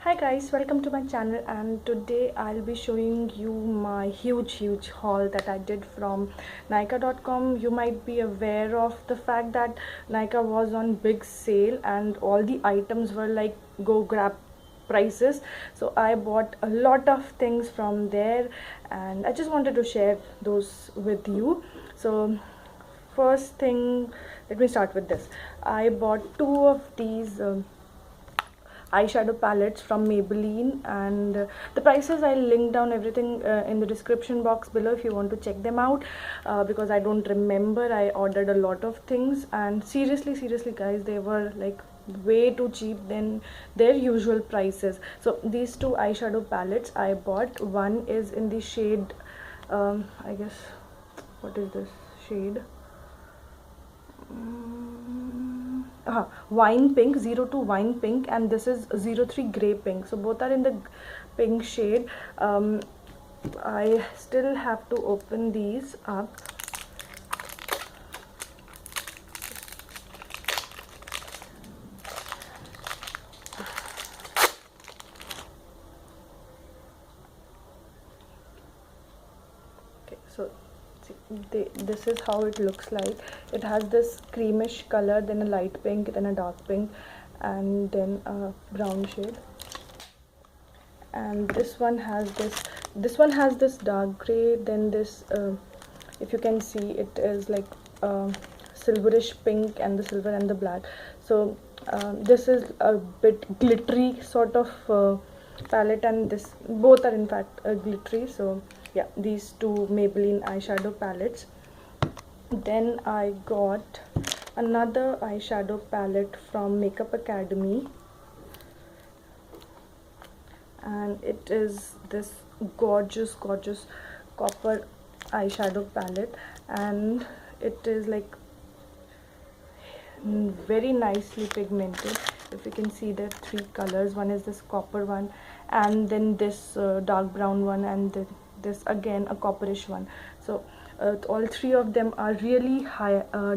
Hi guys, welcome to my channel, and today I'll be showing you my huge haul that I did from Nykaa.com. You might be aware of the fact that Nykaa was on big sale and all the items were like go grab prices. So I bought a lot of things from there and I just wanted to share those with you. So first thing, let me start with this. I bought two of these eyeshadow palettes from Maybelline, and the prices I'll link down everything in the description box below if you want to check them out, because I don't remember. I ordered a lot of things and seriously guys, they were like way too cheap than their usual prices. So these two eyeshadow palettes I bought. One is in the shade I guess, what is this shade? Wine pink, 02 wine pink, and this is 03 gray pink. So both are in the pink shade. I still have to open these up. Okay, so this is how it looks like. It has this creamish color, then a light pink, then a dark pink, and then a brown shade. And this one has this dark gray, then this if you can see, it is like silverish pink, and the silver and the black. So this is a bit glittery sort of palette, and this both are in fact glittery. So yeah, these two Maybelline eyeshadow palettes. Then I got another eyeshadow palette from Makeup Academy, and it is this gorgeous copper eyeshadow palette, and it is like very nicely pigmented. If you can see, there are three colors. One is this copper one, and then this dark brown one, and then this again a copperish one. So all three of them are really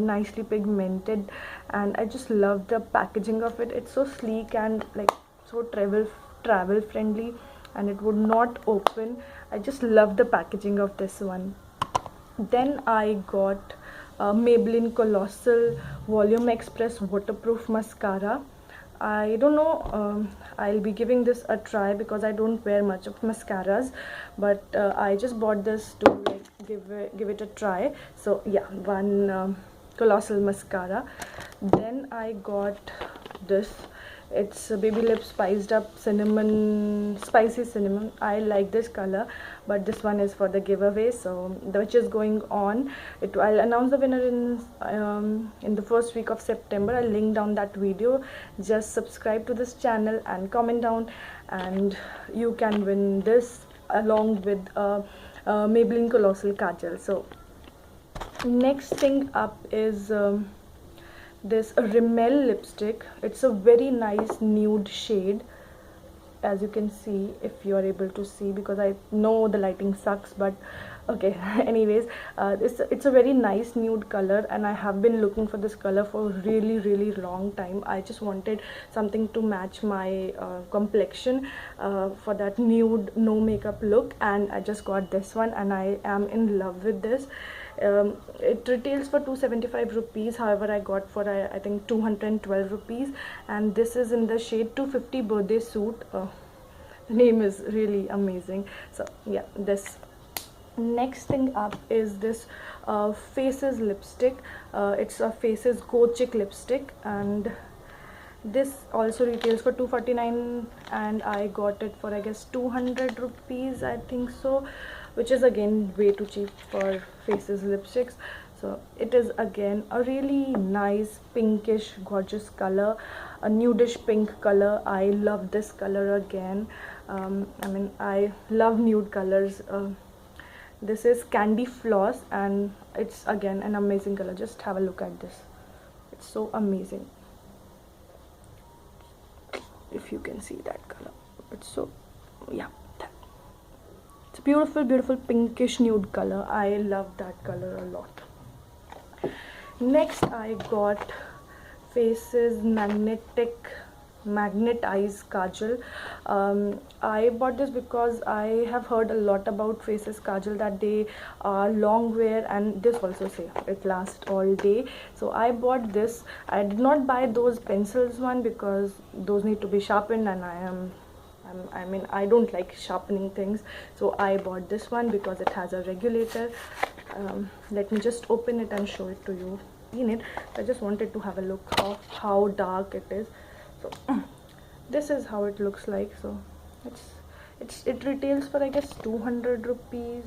nicely pigmented, and I just love the packaging of it. It's so sleek and like so travel friendly, and it would not open. I just love the packaging of this one. Then I got Maybelline Colossal Volume Express Waterproof Mascara. I don't know, I'll be giving this a try because I don't wear much of mascaras, but I just bought this to like give it a try. So yeah, one Colossal mascara. Then I got this. It's Baby Lips Spiced Up Spicy Cinnamon. I like this color, but this one is for the giveaway, so which is going on. I'll announce the winner in the first week of September. I'll link down that video. Just subscribe to this channel and comment down, and you can win this along with Maybelline Colossal Kajal. So next thing up is this Rimmel lipstick. It's a very nice nude shade, as you can see, if you are able to see, because I know the lighting sucks, but okay. Anyways, it's a very nice nude color, and I have been looking for this color for a really long time. I just wanted something to match my complexion for that nude no makeup look, and I just got this one, and I am in love with this. It retails for 275 rupees, however I got for I think 212 rupees, and this is in the shade 250 Birthday Suit. The name is really amazing. So yeah, this. Next thing up is this Faces lipstick. It's a Faces Go Chick lipstick, and this also retails for 249, and I got it for I guess 200 rupees, I think so, which is again way too cheap for Faces lipsticks. So it is again a really nice pinkish gorgeous color, a nudish pink color. I love this color again. I mean, I love nude colors. This is Candy Floss, and it's again an amazing color. Just have a look at this. It's so amazing. If you can see that color, it's so, yeah, it's a beautiful pinkish nude color. I love that color a lot. Next I got Faces Magnetic Magnet Eyes Kajal. I bought this because I have heard a lot about Faces Kajal that they are long wear, and this also say it lasts all day. So I bought this. I did not buy those pencils one because those need to be sharpened, and I mean, I don't like sharpening things, so I bought this one because it has a regulator. Let me just open it and show it to you. In it, I just wanted to have a look of how dark it is. So this is how it looks like. So it retails for, I guess, 200 rupees.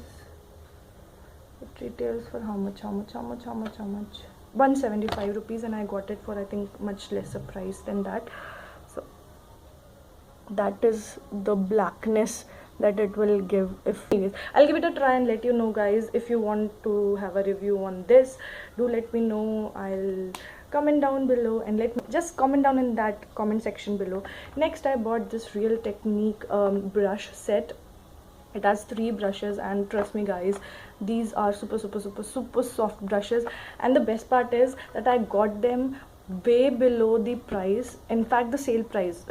It retails for how much 175 rupees, and I got it for, I think, much lesser price than that. So that is the blackness that it will give. If I'll give it a try and let you know, guys. If you want to have a review on this, do let me know. I'll comment down below, and let me just comment down in that comment section below. Next, I bought this Real Technique brush set. It has 3 brushes, and trust me guys, these are super soft brushes. And the best part is that I got them way below the price, in fact the sale price,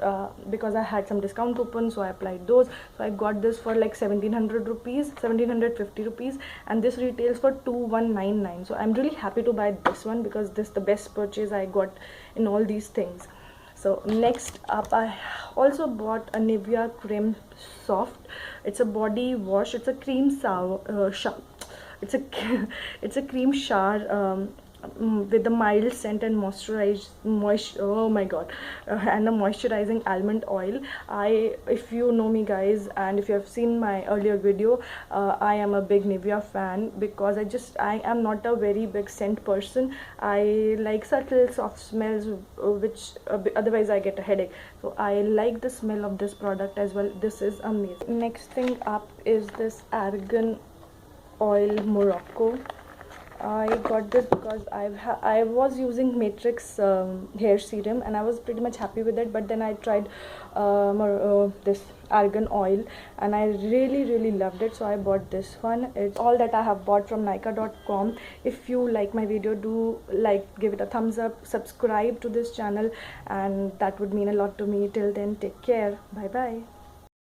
because I had some discount coupon, so I applied those. So I got this for like 1700 rupees, 1750 rupees, and this retails for 2199. So I'm really happy to buy this one because this is the best purchase I got in all these things. So next up, I also bought a Nivea Creme Soft. It's a body wash. It's a cream it's a it's a cream shower with a mild scent and oh my god, and a moisturizing almond oil. If you know me, guys, and if you have seen my earlier video, I am a big Nivea fan because I am not a very big scent person. I like subtle soft smells, which otherwise I get a headache. So I like the smell of this product as well. This is amazing. Next thing up is this Argan Oil Morocco. I got this because I was using Matrix hair serum, and I was pretty much happy with it. But then I tried this argan oil, and I really loved it. So I bought this one. It's all that I have bought from Nykaa.com. If you like my video, do give it a thumbs up, subscribe to this channel, and that would mean a lot to me. Till then, take care. Bye bye.